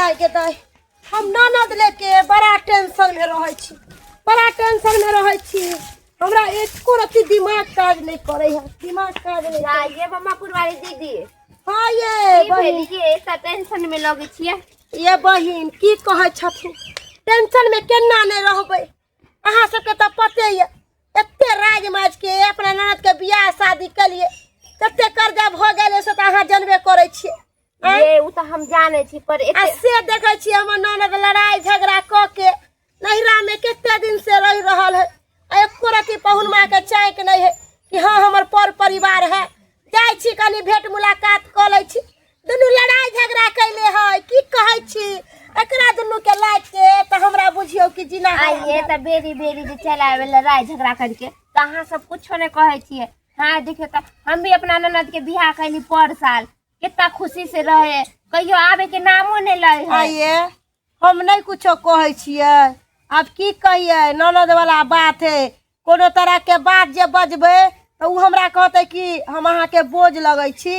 दाई के दाई हम ननद लेके बड़ा टेंशन में रहै छी, बड़ा टेंशन में रहै छी। हमरा एको रति दिमाग काज नहीं करे है, दिमाग काज नहीं ये मम्मा पुरवारी दीदी। हां ये बहिन ये त टेंशन में लगे छिए। ये बहिन की कहै छथिन, टेंशन में केना नहीं रहबै। अहाँ सबके त पते है एते राज माज के अपना ननद के बियाह शादी के लिए कते कर्जा भ गेले से त अहाँ जानबे करै छिए। ये उ त हम जाने छी पर ऐसे देखै छी हमर ननद लड़ाई झगड़ा क के नहिरा में केते दिन से रह रहल है। एको रति पहुन माँ के चाय के नहीं है कि हाँ हमर पर परिवार है, जाय छी कनी भेंट मुलाकात क लै छी। दुनू लड़ाई झगड़ा कैले है की कहै छी, एकरा दुनू के लायक के त हमरा बुझियो कि जिना ये त बेरी बेरी जे चलावे लड़ाई झगड़ा करके त अहाँ सब कुछो नहीं कहै छिए। हां देखियो त हम भी अपना ननद के बियाह कैली पर साल, कितना खुशी से रहे, कहियो आवे के नामो नहीं लय है। ये हम नहीं कुछो कहै छिए, अब की कहिए ननद वाला बात है। कोनो तरह के बात जे बजबे तो उ हमरा कहते कि हम अहाँ के बोझ लगै छी।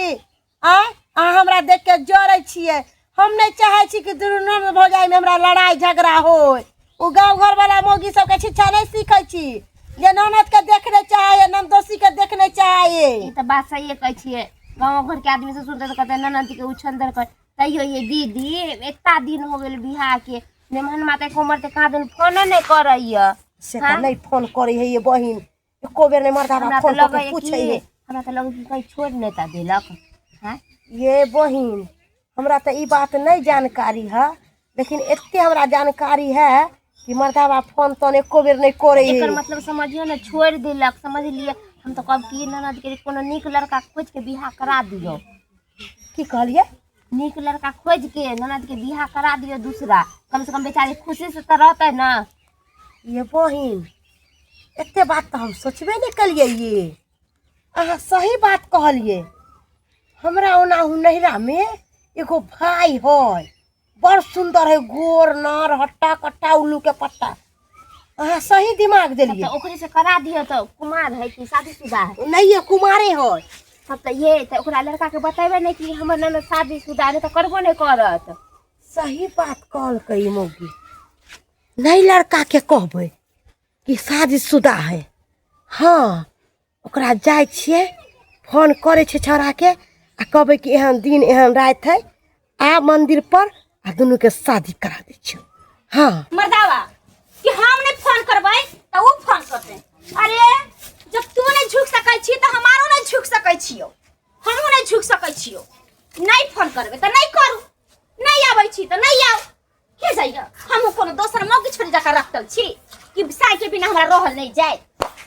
अहाँ हमरा देख के जरै छिए। हम नहीं चाहे छी कि दुनू ननद भौजाई में हमरा लड़ाई झगड़ा होय। उ गांव घर वाला मौगी सब के शिक्षा नहीं सीखै छी जे ननद के देखने चाहे, नंदोसी के देखने चाहे। ई त बात सही कहै छिए। गांव घर के आदमी से सुनते कहते ननद के उछंदर कर, तैयो ये दीदी इतना दिन हो गेल बियाह के मेहमान माता के उमर ते का दिन फोन नहीं करैया से त नहीं फोन करे है ये बहिन, एको बेर नहीं मर्दावा फोन करके पूछे है। हमरा त लगे कि कहीं छोड़ नेता देलक। हां ये बहिन हमरा त ई बात नहीं जानकारी है, लेकिन एते हमरा जानकारी है कि मर्दावा फोन तो एको बेर नहीं करे है। एकर मतलब समझियो ना छोड़ देलक, समझ लिए। हम तो कब की ननद के कोनो नीक लड़का खोज के बियाह करा दियो। की कहलिए? नीक लड़का खोज के ननद के बियाह करा दियो दूसरा, कम से कम बेचारी खुशी से तो रहते ना। ये बहिन एते बात तो हम सोचबे नहीं कलिए। ये अहाँ सही बात कहलिए। हमरा ओना नहिरा में एगो भाई है, बड़ सुंदर है, गोर नार हट्टा कट्टा उल्लू के पट्टा। अहाँ सही दिमाग दिलिए। तो ओकरे से करा दियो। तो कुमार है कि शादीशुदा है? नहीं है, कुमारे है। तब तो ये तो ओकरा लड़का के बताबे नहीं कि हमर ननद शादीशुदा है, तो करबो नहीं करत। सही बात कहल कई मौगी। नहीं लड़का के कहबे कि शादीशुदा है। हाँ ओकरा जाय छिए, फोन करे छे छोरा के आ कहबे कि एहन दिन एहन रात है, आ मंदिर पर आ दुनू के शादी करा दे छियो। हाँ मर्दावा कि हम नहीं फोन करबै त उ फोन करते। अरे जब तू नहीं झुक सकै छी त हमारो नहीं झुक सकै छियो, हमहु नहीं झुक सकै छियो। नहीं फोन करबे त नहीं करू, नहीं आबै छी त नहीं आउ। के जाइया हम कोनो दोसर मौगी छोड़ी जाकर रखतल छी कि साई के बिना हमरा रहल नहीं जाय।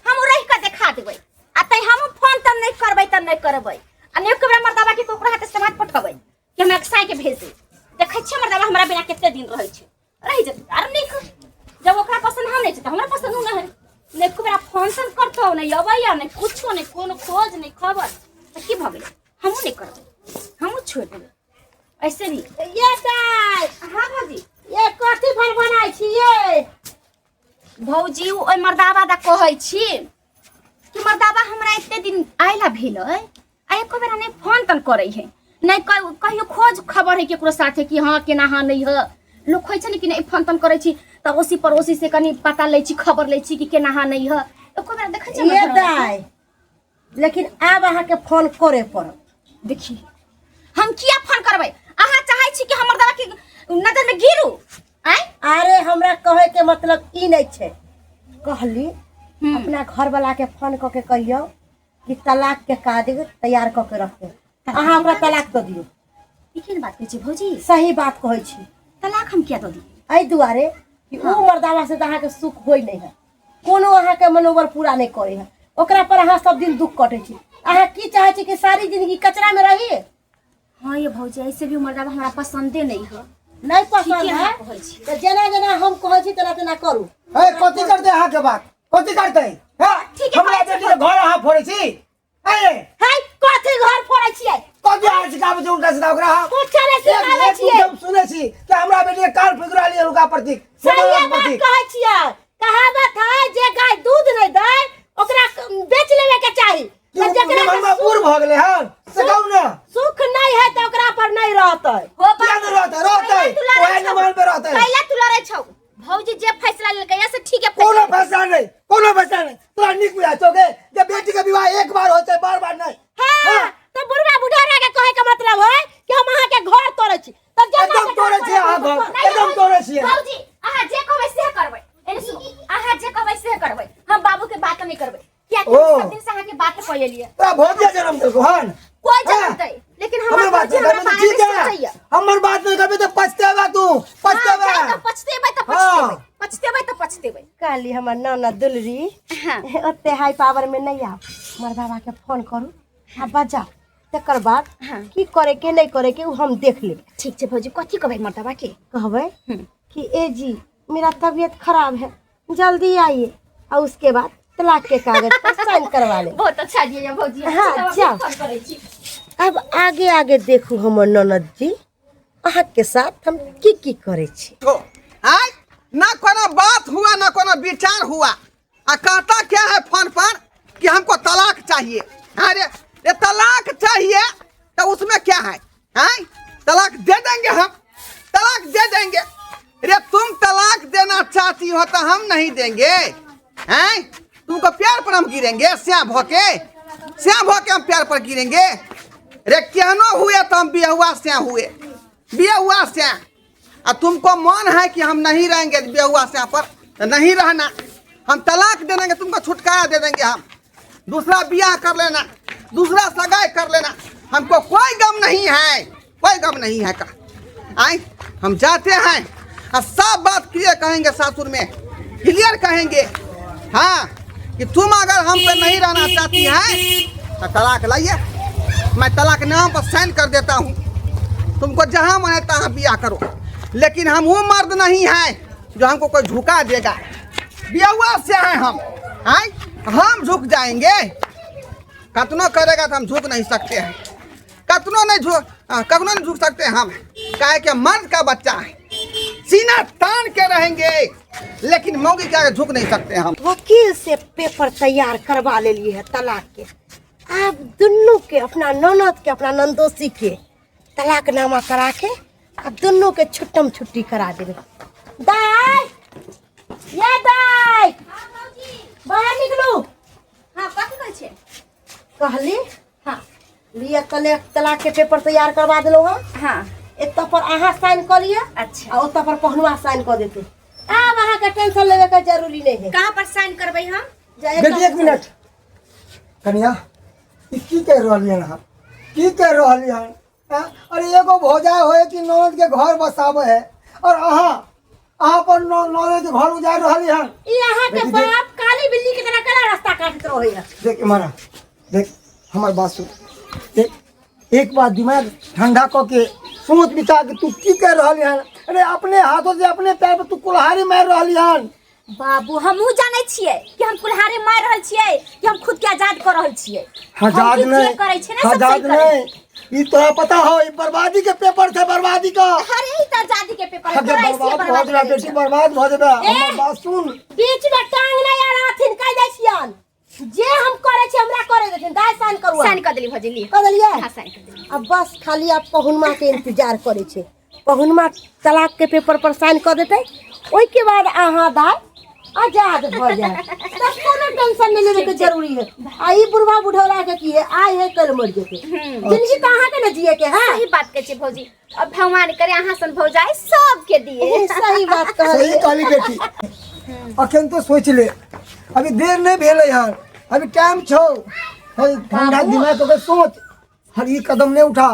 हम रह के देखा देबै आ तै हम फोन त नहीं करबै त नहीं करबै। आ ने एकबेर मर्दावा के ओकरा हाथ से समाज पठबै कि हम एक साई के भेज दे। देखै छी मर्दावा हमरा बिना केते दिन रहै छै, रह जते आर नहीं। जब ओकरा पसंद हम नहीं छै त हमरा पसंद नहीं है। ने को मेरा फंक्शन करतो नहीं अबैया नहीं कुछो नहीं, कोनो खोज नहीं खबर त की भ गेलै। हमहु नहीं करबै, हमहु छोड़ देबै ऐसे नहीं। ये दाई हां भौजी ये कथी भर बनाई छिए? भौजी ओइ मर्दावा दा कहै छी कि मर्दावा हमरा एते दिन आइला भेलै आ एको बेर नहीं फोन तन करै है, नहीं कहियो खोज खबर है केकरो साथे कि हां केना हां नहीं है। लोग खोइ छै कि नहीं फोन तन करै छी त ओसी पड़ोसी से कनी पता लै छी, खबर लै छी कि केना हां नहीं है। एको बेर देखै छी ये दाई लेकिन अब अहाँ के फोन करे पड़त। देखी हम किया फोन करबै? अहाँ चाहै छी कि हमर दादा के नजर में गिरू? अरे हमरा कहे के मतलब ई नहीं छै। कहली अपना घर वाला के फोन क के कहियो कि तलाक के कागज तैयार क के रखे, अहाँ हमरा तलाक दे दियो। ई केन बात कहै छी भौजी? सही बात कहै छी। तलाक हम किया द दी? एहि दुआरे कि उ मर्दावा से अहाँ के सुख होई नहीं है, कोनो अहाँ के मनोबल पूरा नहीं करे है, ओकरा पर अहाँ सब दिन दुख कटे छी। अहाँ की चाहे छी कि सारी जिंदगी कचरा में रही? हां ये भौजी ऐसे भी मर्दावा हमरा पसंदे नहीं है। नहीं पसंद है तो जना जना हम कहै छी तना तना करू। ए कथि करते अहाँ के बात? कथि करते? हां हमरा बेटी के घर अहाँ फोड़ै छी। ए हाय कथि घर फोड़ै छियै? कथि आज सिखाबै छी उनका से ओकरा? कुछ नहीं सिखाबै छियै। जब सुनै छी कि हमरा बेटी के कान फिगरा लिया उनका प्रति। सही बात कहै छियै। कहावत है जे गाय दूध नहीं दे ओकरा बेच लेवे के चाही। तो जकरा बूढ़ भ गेले हन से कहू ना सुख नहीं है तो ओकरा पर नहीं रहतै। हो क्या नहीं रहतै? रहतै ओहे भौजी जे फैसला लेलकै ऐसे ठीक है कोनो फैसला नहीं, कोनो फैसला नहीं। तोरा निक बुझा चोगे जे बेटी के विवाह एक बार होते है, बार-बार नहीं। हां तो बुढ़वा बुढ़ारा के कहे के मतलब है कि हम अहाँ के घर तोड़े छी। तब एकदम तोड़े छी अहाँ घर, एकदम तोड़े छी। भौजी अहाँ जे कहबै से करबै। एने सुनो, अहाँ जे कहबै से करबै। हम बाबू के बात नहीं करबै। क्या सब दिन से अहाँ के बात कह लेलिए। तोरा भौजी जन्म देलको हन। कोई जानतै, लेकिन हमर बात नहीं करबे तो ठीक है। हमर बात नहीं करबे तो पछतेबा तू, पछतेबा। तो पछतेबै तो पछतेबै, पछतेबै तो पछतेबै। काली हमर नाना दुलरी हां ओते हाई पावर में नहीं आ। मर्दावा के फोन करू आ बजा, तकर बाद की करे के नहीं करे के उ हम देख लेब। ठीक छै भौजी, कथी कहबै मर्दवा के? कहबै कि ए जी मेरा तबीयत खराब है, जल्दी आइए, और उसके बाद तलाक के कागज पर साइन करवा ले। बहुत अच्छा दिया भौजी। हाँ, जाओ। फोन करै छी। अब आगे आगे देखू हमर ननद जी अहाँ के साथ हम की करे छी। तो आय ना कोनो बात हुआ ना कोनो विचार हुआ, आ कहता क्या है फोन पर कि हमको तलाक चाहिए। अरे ये तलाक चाहिए तो उसमें क्या है? तलाक दे देंगे हम, तलाक दे देंगे। अरे तुम तलाक देना चाहती हो तो हम नहीं देंगे। हैं तुमको प्यार पर हम गिरेंगे? श्याम भोके हम प्यार पर गिरेंगे? रे केहनो हुए तो हम बिहुआ से हुए, बिहुआ से। और तुमको मन है कि हम नहीं रहेंगे बिहुआ से पर, तो नहीं रहना। हम तलाक दे देंगे, तुमको छुटकारा दे देंगे। हम दूसरा ब्याह कर लेना, दूसरा सगाई कर लेना, हमको कोई गम नहीं है, कोई गम नहीं है का। आए हम जाते हैं और सब बात क्लियर कहेंगे, सासुर में क्लियर कहेंगे। हाँ कि तुम अगर हम पे नहीं रहना चाहती हैं तो तलाक लाइए, मैं तलाक नाम पर साइन कर देता हूँ। तुमको जहाँ मन है तहाँ ब्याह करो, लेकिन हम वो मर्द नहीं हैं जो हमको कोई झुका देगा। बिहुआ से हैं हम झुक जाएंगे। कतनो करेगा तो हम झुक नहीं सकते हैं, कतनो नहीं झुक सकते हम। काहे कि मर्द का बच्चा है, सीना तान के रहेंगे, लेकिन मौगी के आगे झुक नहीं सकते हम। वकील से पेपर तैयार करवा ले लिए है तलाक के। आप दोनों के, अपना ननद के अपना नंदोसी के तलाकनामा करा के अब दोनों के छुट्टम छुट्टी करा देवे। दाई ये दाई बाहर निकलू। हां कथी कहै छै? कहली हाँ लिया कले तलाक के पेपर तैयार करवा दिलो हम। हां एत पर अहाँ साइन कर लिया, अच्छा, और ओत पर पहनुआ साइन कर देते। अब अहाँ के टेंशन लेवे के जरूरी नहीं है। कहां पर साइन करबै हम? बेटी एक मिनट कन्या, ई की कह रहली हन हम? की कह रहली हन? अरे एगो भौजाई होए कि ननद के घर बसावे है, और अहाँ पर ननद के घर उजाड़ रहली हन। ई अहाँ के बाप काली बिल्ली की तरह केना रास्ता काटत रहे है। देख मारा, देख हमार बात सुन, देख एक बार दिमाग ठंडा क के सोच विचार के तू की कह रहली हन। अरे अपने हाथों से अपने पैर पर तू कुल्हाड़ी मार रहली हन। बाबू हमहू जानै छियै कि हम कुल्हाड़ी मार रहल छियै कि हम खुद के आजाद कर रहल छियै। आजाद नहीं करै छै ना, आजाद नहीं, ई तोरा पता हो ई बर्बादी के पेपर थे, बर्बादी का। अरे ई त आजादी के पेपर है, बर्बाद हो जेबा बेटी, बर्बाद हो जेबा। हमर बात सुन, बीच में टांग नहीं आ रहा थिन कह दै छियन। जे हम करे छी हमरा करे देथिन। दाई साइन करू, साइन कर देली भौजी, लिए कर देलिए। हां साइन कर देली। अब बस खाली आप पहुनमा के इंतजार करे छे। पहुनमा तलाक के पेपर पर साइन कर देते, ओई के बाद अहाँ दाई आजाद भ जाए। तब कोनो टेंशन नहीं लेवे के जरूरी है। आई बुढ़वा बुढ़ौला के की है, आए है कल मर जेते। जिंदगी कहाँ के न जिए के है। सही बात कहै छै भौजी, अब भगवान करे अहाँ सन भौजाई सब के दिए। सही बात कह सही रही है। कहली बेटी। अखन तो सोच ले, अभी देर नहीं भेले यार, अभी टाइम छो। ठंडा दिमाग तो सोच, हर ई कदम नहीं उठा।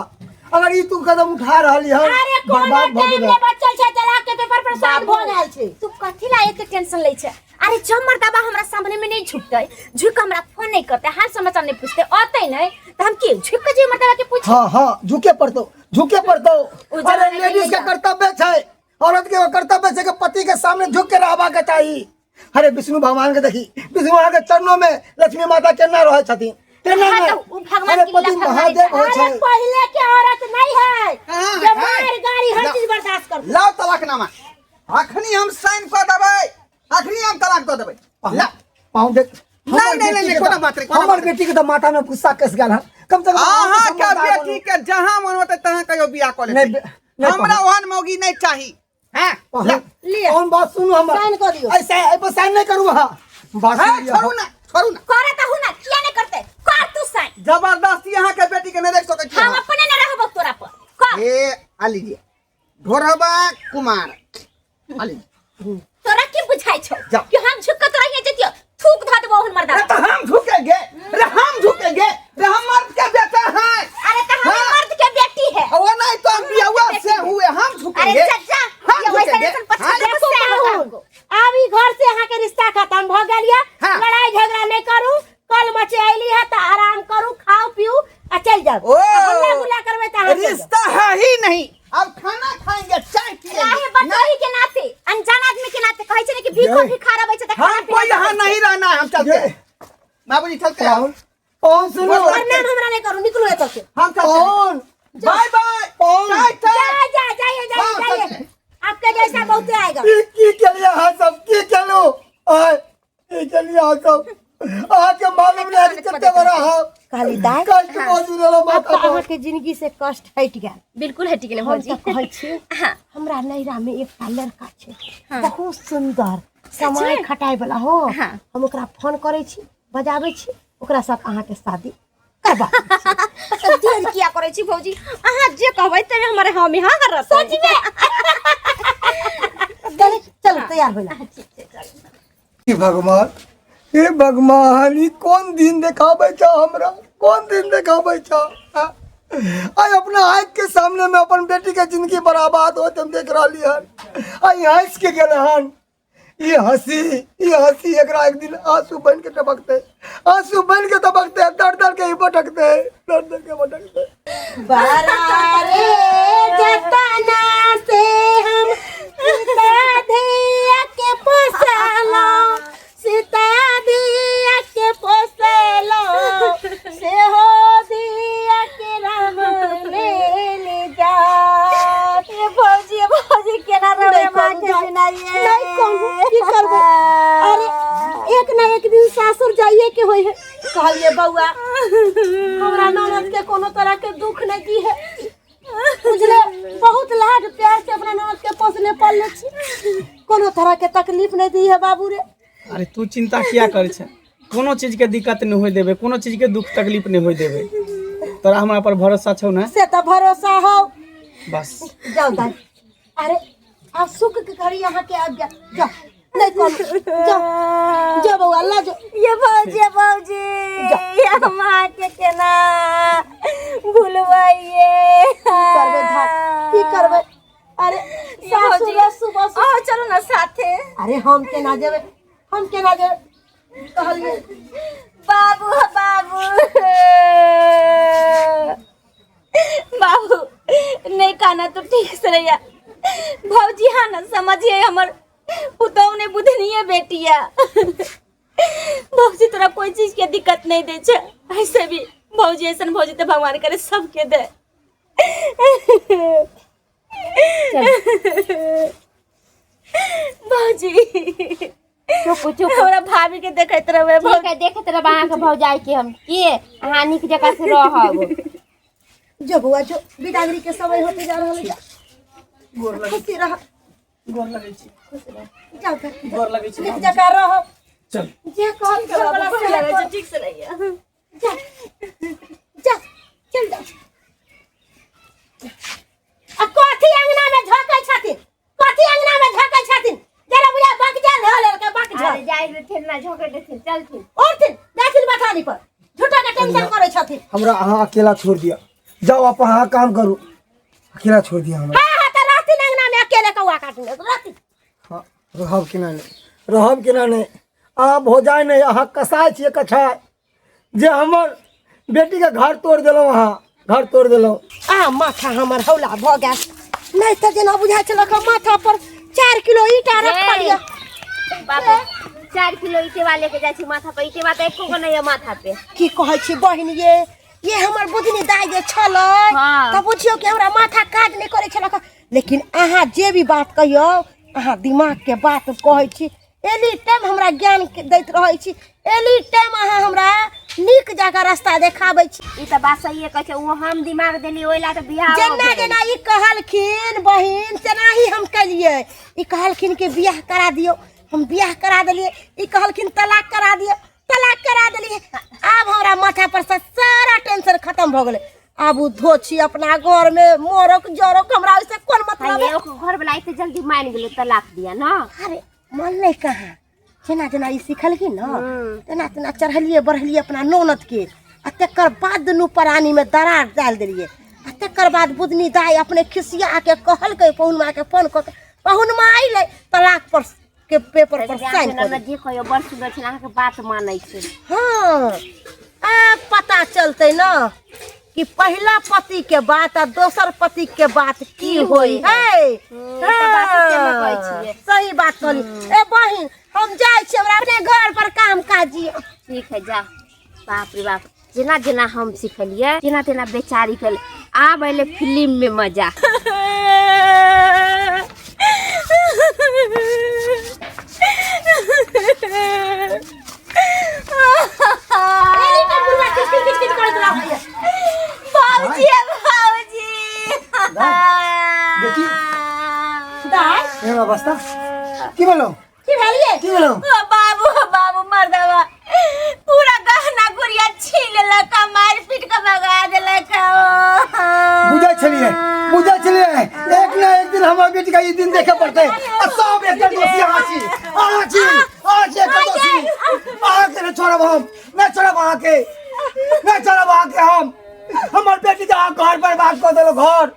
अगर ई तू कदम उठा रहली है, अरे कोनो बर्बाद भ टाइम जेबे। ले बचल छै तलाक के पेपर पर साइन भ गेल छै। तू कथी ला एते टेंशन लै छै? अरे जब मर्दबा हमरा सामने में नहीं झुकतै, झुक हमरा फोन नहीं करते, हाल समाचार नहीं पूछते, आते नहीं तो हम के झुक के जे मर्दबा के पूछ। हाँ झुके पड़तो, झुके पड़तो। अरे लेडीज के कर्तव्य छै, औरत के कर्तव्य छै कि पति के सामने झुक के रहबा के चाहिए। अरे विष्णु भगवान के देखी, विष्णु भगवान के चरणों में लक्ष्मी माता केना रहे छथिन, तेना हाँ, में तो उ भगवान अरे की पति लीला महादेव होय अरे छै। पहले के औरत नहीं है हाँ, जो है। मार गाड़ी हर ला- चीज बर्दाश्त कर। लाओ तलाकनामा, अखनी हम साइन कर देबै, अखनी हम तलाक दे देबै। ला पाँव देख, नहीं, कोनो बात नहीं, कोनो हमर बात नहीं। बेटी के तो माथा में गुस्सा कस गेल है। कम से कम अहाँ के समझदार बेटी के जहाँ मन होते तहाँ कहियो बियाह कर नहीं, लेते। नहीं हमरा ओहन मौगी नहीं चाही, हाँ लिया कौन बात सुनो हम साइन कर दियो ऐसा ऐसा साइन नहीं करूँ हाँ बात हाँ, सुनिए, छोड़ू ना करे तो हूं ना किया नहीं करते कर तू साइन जबरदस्ती यहाँ के बेटी के नहीं देख सकते छी हम अहाँ। अपने न रहबो तोरा पर कर ए आ लीजिए ढोरबा कुमार आ लीजिए तोरा की बुझाई छौ जाओ। कि हम झुक के तोरा हिया जतियो थूक ध देबो हुन मर्दा अरे तो हम झुकेंगे अरे हम झुकेंगे अरे हम मर्द के बेटा हैं अरे तो हम हाँ। मर्द के बेटी है वो नहीं तो हम बियावा से हुए हम अरे झुकेंगे चाचा हम ये वैसा झुकेंगे ऐसा पछा हाँ, देखो देखो से होगा पाहुन, हमको अब ई घर से यहाँ के रिश्ता खत्म भ गया हाँ। लड़ाई झगड़ा नहीं करू कल मचे आईली है तो आराम करू खाओ पियो आ चल जाओ ओ, हल्ला गुल्ला करबे तो हम चल जाओ। रिश्ता है ही नहीं अब खाना खाएंगे चाय काहे पिएंगे बटोही के नाते अनजान आदमी के नाते कहै छै ने कि भीखो जय। भिखारा बैठे त हमको यहाँ नहीं रहना है हम चलते हैं बाबूजी चलते हैं कौन कौन सुनो बोलो। और नाम हमरा नहीं करू निकलो एतो से हम चलते हैं कौन बाय बाय कौन टाटा जाइए हाँ, जाइए चलते। आपके जैसा बहुते आएगा की के लिए हाँ सब की चलो आए ये चलिए हाँ सब आके मालूम नहीं कितने बड़ा हाँ काली दाई कष्ट मौजूद है अब बात तो अहाँ के जिंदगी से कष्ट हट गया बिल्कुल हटि गेले हम भौजी तो कहै छी हाँ हमरा नैरा में एकटा लड़का छै बहुत सुंदर समय खटाई वाला हो हाँ। हम ओकरा फोन करे छी बजाबै छी ओकरा साथ अहाँ के शादी करबा देर किया करै छी भौजी अहाँ जे कहबै तने हमरे हम यहाँ कर रहत सच में चलो चलो तैयार होला हे भगवान हे भगवान ई कौन दिन देखाबै छ हमरा कौन दिन देखाबै छ आई अपना आँख के सामने में अपन बेटी के जिंदगी बर्बाद होत हम देख रहली हन आई हंस के गेल हन ये हंसी एकरा एक दिन आंसू बन के टपकते दर दर के ही भटकते दर दर के भटकते बरारे जतना से हम सीता दिया के पोसलो सीता दिया के पोसलो से हो दिया के राम ले जा ये भौजी केना रहे मां के सुनाइए नहीं कहूं की करबे अरे एक ना एक दिन सासुर जाइए के होय है कहलिए बउआ हमरा ननद के कोनो तरह के दुख नहीं दी है बुझले बहुत लाड प्यार से अपना ननद के पोसने पालले छी कोनो तरह के तकलीफ नहीं दी है बाबू रे अरे तू चिंता किया करे छे कोनो चीज के दिक्कत नहीं होय देबे कोनो चीज के दुख तकलीफ नहीं होय देबे तोरा हमरा पर भरोसा छौ ना से तो भरोसा हो बस जाओ दाई अरे आप सुख के घड़ी यहाँ के आ गया जाओ नहीं कौन जाओ जाओ बउआ अल्लाह जो ये भौजी ये मां के केना भूलवाइए करबे धाक की करबे अरे सासुर सुबह आ चलो ना साथे अरे हम के ना जेबे कहलिए बाबू नहीं खाना तो ठीक से रहिया भौजी हाँ ना समझिए हमर पुतौ ने बुधनिए बेटिया भौजी तोरा कोई चीज के दिक्कत नहीं दे छे ऐसे भी भौजी ऐसन भौजी तो भगवान करे सबके दे भौजी चुप हमरा भाभी के देखैत रहबे ठीक है देखत रह अहाँ के भौजाई के हम के अहाँ निक जगह से रहब जो बुआ जो बिदागरी के समय होते जा रहा है गोर लगे खुशी रह गोर लगे छी जाओ घर गोर लगे छी निक जगह रह चल जे कहल कर वाला से लगे कर। छे ठीक से रहिया जा जा चल जा आ कथी अंगना में झोकै छथिन कथी अंगना में झोकै छथिन जरा बुझा बक जा ले के बक जा अरे जाई रे फिर ना झोके देथिन चलथिन और थिन देखिन बथानी पर झूठा के टेंशन करे छथिन हमरा अहाँ अकेला छोड़ दिया जाओ आप अहाँ काम करू अकेला छोड़ दिया हमरा हां हां त राती अंगना में अकेले कौआ काटने राती हाँ रहब केना नहीं आप हो जाए नहीं अहाँ कसाय छिए कछाय जे हमर बेटी के घर तोड़ देलहुँ अहाँ घर तोड़ देलहुँ आ माथा हमर हौला भ गया नहीं त जेना बुझाय छलक माथा पर 4 किलो ईटा रखलिए बाबा 4 किलो ईटे वाले के जाई छी माथा पे ईटे बात एको को नहीं है माथा पे की कहै छी बहिन ये हमर बुधनी दाई जे छलै हाँ। त बुझियो कि हमरा माथा काज नहीं करे छलक लेकिन अहाँ जे भी बात कहियो अहाँ दिमाग के बात कहै छी एनी टाइम हमरा ज्ञान दैत रहै छी एनी टाइम अहाँ हमरा नीक जगह रास्ता देखाबै छी। ई त बात सही है, कहै छै वो हम दिमाग देली ओइला त बियाह जेना जेना ई कहलखिन बहिन तेना ही हम कलिए। ई कहलखिन कि बियाह करा दियो, हम बियाह करा देलिए। ई कहलखिन तलाक करा दियो, तलाक करा देलिए। आब हमरा माथा पर से सारा टेंशन खत्म भ गेलै। आब उ धो छी अपना घर में मोरक जोरक, हमरा ओइसे कोन मतलब है? ओकर घर वाला इते जल्दी मान गेलै तलाक दिया ना। अरे मन नहीं कहाँ, जेना जेना ई सिखलखिन न तेना तेना चढ़लिए बढ़लिए अपना ननद के। आ तकर बाद दुनू प्राणी में दरार डाल देलिए। आ तकर बाद बुदनी दाई अपने खिसिया के कहलकै पहुनमा के फोन क के, पहुनमा आइले तलाक पर के पेपर पर साइन कर। जे कहियो बड़ सुंदर छै, अहाँ के बात मानै छै। हाँ आ पता चलते न कि पहला पति के बात आ दोसर पति के बात की होई है। सही बात कहली। ए बहिन हम जाय छी, हमरा अपने घर पर काम काजी। ठीक है जा। बाप रे बाप, जेना जेना हम सिखलिए तेना तेना बेचारी कल आब अइले फिल्म में मजा। बाबूजी बाबूजी बेटी दाई एना बस्ता की बोलो की भेलिए? की बोलो? बाबू बाबू मर्दवा पूरा गहना गुड़िया छीन लेलक, मार पीट के भगा देलक। बुझा चलिए एक ना एक दिन हमारे बेटी का ये दिन देखे पड़ते। सब एक दोषी आची आची आज एक दोषी आज ने छोड़ा हम ना छोड़ा वहां के ना छोड़ा वहां के हम हमार बेटी का घर पर बात कर देलो, घर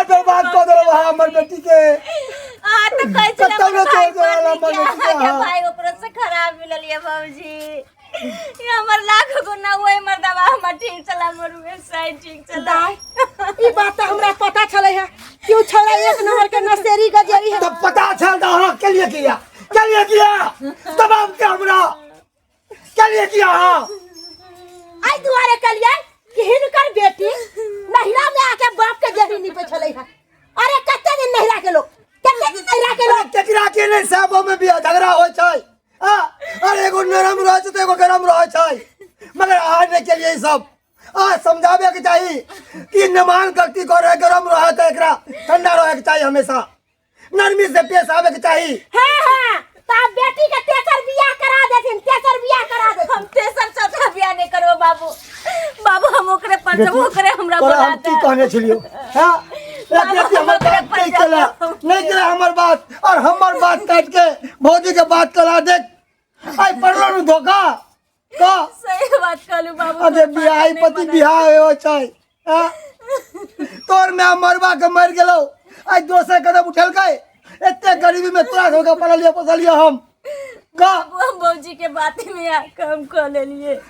पर बात कर देलो हमार बेटी के। हां तो कह चला तब ना छोड़ दो हमार बेटी के। भाई ऊपर से खराब मिलल ये बाबूजी। ये हमर लाख गुना होय मर्दवा, हमर ठीक चला मोर में सही ठीक चला। ई बात तो हमरा पता चले है कि उ छोरा एक नंबर के नसेरी गजेरी है। तब पता चल रहा के लिए किया तब हम क्या हमरा के लिए किया आई दुआरे कलिए कि हिनकर बेटी नहिरा में आके बाप के जरी नी पे चले है। अरे कते दिन नहिरा के लोग, कते दिन नहिरा के लोग केकरा के नहीं साबो में भी झगड़ा होय छै। अरे एगो नरम रह छै, एगो गरम रह छै। मगर आज ने के लिए सब आज समझावे के चाहिए कि नमान गलती करे, गरम रहे तो एकरा ठंडा रहे के चाहिए, हमेशा नरमी से पेश आवे के चाहिए। हां हां ता बेटी के तेसर बियाह करा देथिन, तेसर बियाह करा दे। हम तेसर चौथा बियाह नहीं करबो बाबू। बाबू हम ओकरे पर जब ओकरे हमरा तोरा बोला हम की कहने छलियो? हां लेकिन हमर बात नहीं चला हमर बात, और हमर बात काट के भौजी के बात करा दे। आई पड़लो न धोखा का सही बात कहलू बाबू। अरे बियाह पति बियाह हो छै। तोर में मरवा के मर गेलो, आज दोसर कदम उठल के एते गरीबी में तोरा होगा पड़लिए पोसलिए हम का। हम बाबूजी के बात में आके हम कह लेलिए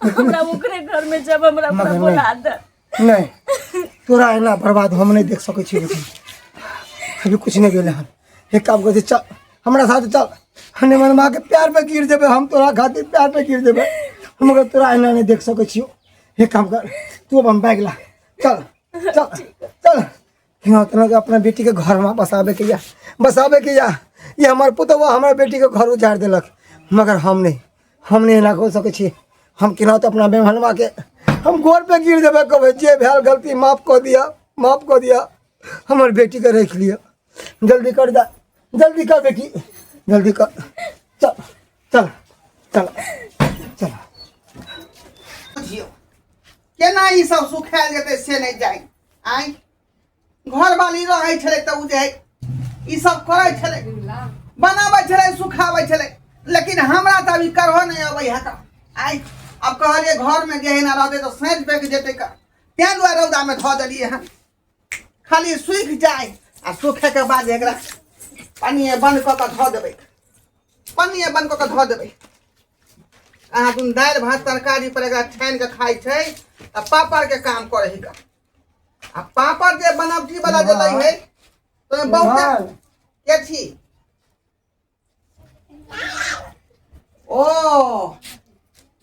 हमरा ओकरे घर में जब हमरा बोला दे। नहीं तोरा एना बर्बाद हम नहीं देख सकै छी। अभी कुछ नहीं गेले हम, एक काम कर, चल हमरा साथ चल, हने मन माँ के प्यार पे गिर देबे, हम तोरा खातिर प्यार पे गिर देबे। मगर तोरा एना नहीं देख सकै छियो। एक काम कर तू अपन बैग ला, चल चल चल यहाँ उतना के अपना बेटी के घर में बसाबे के या ये हमार पुतवा हमारे बेटी के घर उजाड़ देलक। मगर हम नहीं एना कर सकै छी। हम केना तो अपना बेमहनवा के हम गोर पे गिर देबे, कहबे जे भेल गलती माफ कर दिया हमार बेटी के रख लिया। जल्दी कर बेटी, जल्दी कर। चल चल चल चल केना ई सब सुखायल जेतै से नहीं जाय। आई घर वाली रहै छलै त उ जे ई सब करै छलै, बनाबै छलै, सुखाबै छलै, लेकिन हमरा त अभी करहो नहीं अबै है। आई अब कहलिए घर में जे ना रहते तो सैंत बेक जेतै का, तें दुआरे रौदा में धो देलिए हैं। खाली सूख जाए आ सूखे के बाद एकरा पानी बंद क के धो देबै, पानी बंद क के धो देबै। अहाँ तुम दाल भात तरकारी पर एकरा छान के खाई छै त पापड़ के काम करे हिका। आ पापड़ जे बनावटी वाला जे लै है तो बहुत के छी। ओ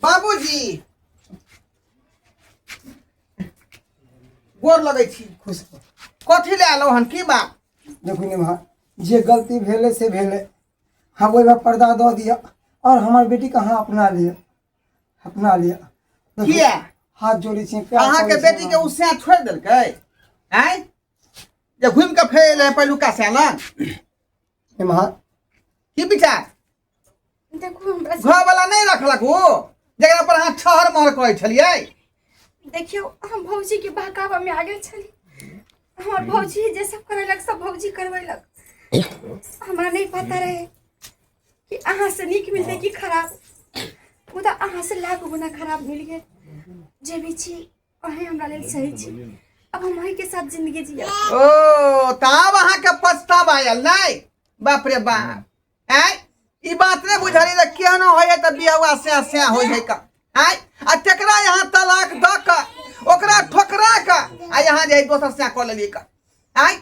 बाबूजी गोर लगै छी। खुश हो। कथी ले आलो हन की बात? देखो ने माँ जे गलती भेले से भेले, हम ओहि में पर्दा दो दिया और हमारी बेटी कहाँ अपना लिया, अपना लिया। देखो, किया हाथ जोड़ी छी, प्यार अहाँ के करै छी बेटी के उससे छोड़ देलकै हैं? जे घूम के फेर ले पहिलुका से लंग इम्हर की विचार? देखू हमरा घर वाला नहीं रखलक वो जगह पर अहाँ ठहर महर कहै छलियै। देखियो हम भौजी के बहकावा में आ गेल छली। हमर भौजी जे सब करेलक सब भौजी करवेलक। हमरा नहीं पता रहे कि अहाँ से नीक मिलते कि खराब। मुदा अहाँ से लाख गुना खराब मिल गेल। जे भी छी अहें हमरा लेल सही छी। अब हम अहीं के साथ जिंदगी जिया। ओ तब अहाँ के पछतावा आयल नहीं? बाप रे बाप हैं? ई बात नहीं बुझली रे केहन होय त बियाह से होय है का हैं? आ तेकरा यहाँ तलाक द क ओकरा ठोकरा क आ यहाँ जे दोसर से क लेलिए का हैं?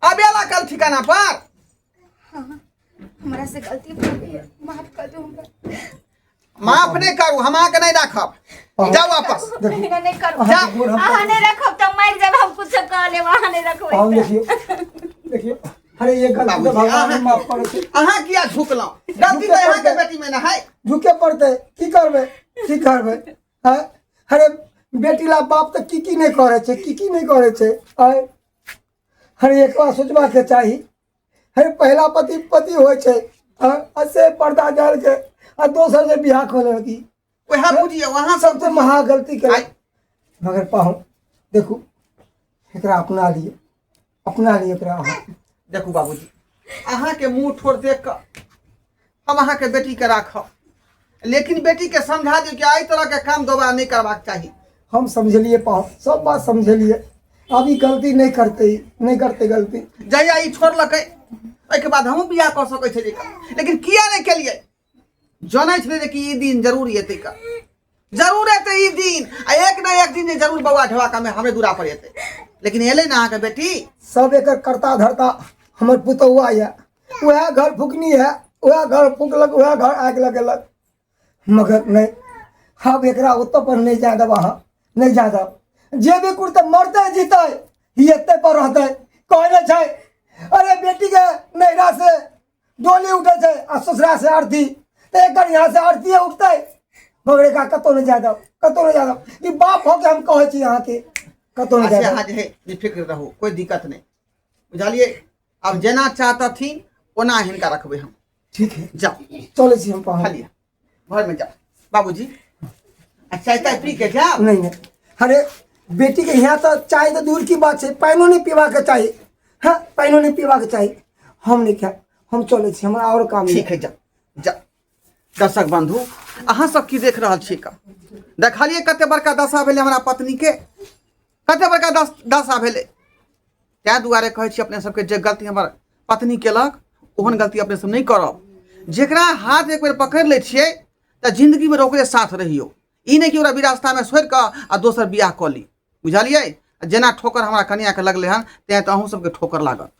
अबेला कल ठिकाना पर हमरा से गलती हो गई, माफ कर दो हमरा। माफ नहीं करू, हम अहाँ के नहीं राखब। जाओ वापस। ना नहीं करू। जा। अहाँ नहीं रखब तो मर जाब। हम कुछ कह लेब, अहाँ नहीं रखब। हम देखियो देखियो, अरे ये गलती तो भगवान ने माफ करे छी। अहाँ किया झुकलौ? गलती तो यहाँ के बेटी में न है। झुके पड़ते, की करबे, की करबे हैं? अरे बेटी ला बाप तो की नहीं करे छे, की नहीं करे छे। अरे एक बार सोचबा के चाही। अरे पहला पति पति होय छे, असे पर्दा डाल के आ दोसर से बियाह कर लड़की, वहाँ बुझिए वहाँ सब सबसे महा गलती करे। मगर पाहु देखू, एकरा अपना लिए एकरा अहाँ। देखू बाबूजी, अहाँ के मुंह ठोर देख कर हम अहाँ के बेटी के राखब, लेकिन बेटी के समझा दियो कि आई तरह के काम दोबारा नहीं करबाक चाहिए। हम समझलिए पाहु, सब बात समझलिए। अभी गलती नहीं करते गलती। जहिया ई छोड़लकै ओहि के बाद हम बियाह कर सकै छलियै, लेकिन किया नहीं केलियै? जानै छलियै कि ई दिन जरूर एतै का, जरूर एतै ई दिन। आ एक ना एक दिन जरूर बौआ ढेवाका में हमरे दूरा पर एतै, लेकिन एलै ना अहाँ के बेटी। सब एक करता धरता हमर पुतौआ है, वह घर फूकनी है, वह घर फूकलक, वह घर आग लगेलक। मगर नहीं, अब एकरा ओतऽ पर नहीं जाए देब, अहाँ नहीं जाए देब। जे भी कुर्ते मरते जीते ही एते पर रहते। कहने छै अरे बेटी के नैरा से डोली उठे छै आ ससुरा से आरती, तो एक यहाँ से आरती उठते। मगर एकरा कतौ नहीं जाए देब, कतौ नहीं जाए देब। ई बाप हो के हम कहै छी अहाँ के, कतौ नहीं जाए अहाँ देब। जे है निफिक्र रहू, कोई दिक्कत नहीं, बुझलियै? अब जेना चाहतथिन ओना हिनका रखबै हम। ठीक है, जाओ चले छी हम पाहु। खालिए घर में जाओ बाबूजी। चाय ताय पी के जाओ। नहीं, अरे बेटी के यहाँ तो चाय तो दूर की बात है, पानो नहीं पीवा के चाहिए। हाँ, पानो नहीं पीवा के चाहिए। हम नहीं खा, हम चले छी, हमरा और काम ठीक है, जाओ जाओ। दर्शक बंधु, अहाँ सब की देख रहल छी का? देखलिए कते बड़का दशा भेले हमरा पत्नी के, कते बड़का दशा भेले। तै दुआरे कहै छी अपने सबके, जे गलती हमर पत्नी केलक ओहन गलती अपने सब नहीं करब। जेकरा हाथ एक बेर पकड़ ले छियै त जिंदगी में ओकरे साथ रहियो। ई नहीं कि ओकरा विरासता में छोड़ कऽ आ दोसर बियाह कऽ ली, बुझलियै? जेना ठोकर हमरा कनिया के लगले हन, तें तो अहूँ सबके ठोकर लागत।